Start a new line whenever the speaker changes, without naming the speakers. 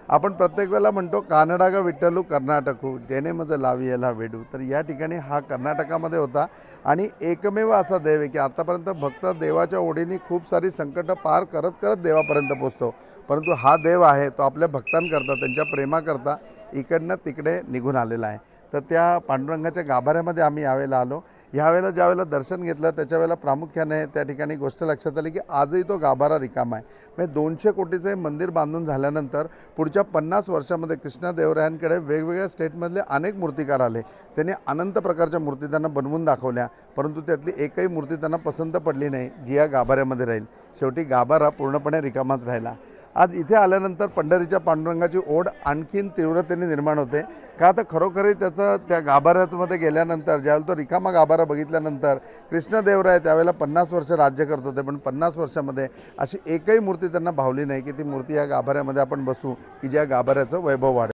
आपण प्रत्येक वेळेला म्हणतो कानडा ग विठ्ठलू कर्नाटकू जेणे मज लावी याला वेडू, तर या ठिकाणी हा कर्नाटकामध्ये होता आणि एकमेव असा देव आहे की आतापर्यंत भक्त देवाच्या ओढीने खूप सारी संकट पार करत करत देवापर्यंत पोहोचतो, परंतु हा देव आहे तो आपल्या भक्तांकरता त्यांच्या प्रेमाकरता इकडनं तिकडे निघून आलेला आहे। तर त्या पांडुरंगाच्या गाभाऱ्यामध्ये आम्ही यावेळेला आलो। यावेळेला ज्यावेळेला दर्शन घेतलं त्याच्यावेळेला प्रामुख्याने त्या ठिकाणी गोष्ट लक्षात आली की आजही तो गाभारा रिकामा आहे। म्हणजे 200 कोटीचे मंदिर बांधून झाल्यानंतर पुढच्या 50 वर्षामध्ये कृष्णदेवरायांकडे वेगवेगळ्या स्टेटमधले अनेक मूर्तिकार आले, त्यांनी अनंत प्रकारच्या मूर्ती त्यांना बनवून दाखवल्या, परंतु त्यातली एकही मूर्ती त्यांना पसंत पडली नाही जी या गाभाऱ्यामध्ये राहील। शेवटी गाभारा पूर्णपणे रिकामाच राहिला। आज इथे आल्यानंतर पंढरीच्या पांडुरंगाची ओढ आणखीन तीव्रतेने निर्माण होते, का तर खरोखरी त्याचं त्या गाभाऱ्यामध्ये गेल्यानंतर ज्यावेळेला तो रिकामा गाभारा बघितल्यानंतर कृष्णदेवराय त्यावेळेला 50 वर्ष राज्य करत होते, पण 50 वर्षामध्ये अशी एकही मूर्ती त्यांना भावली नाही की ती मूर्ती या गाभाऱ्यामध्ये आपण बसू की ज्या गाभाऱ्याचं वैभव वाढेल।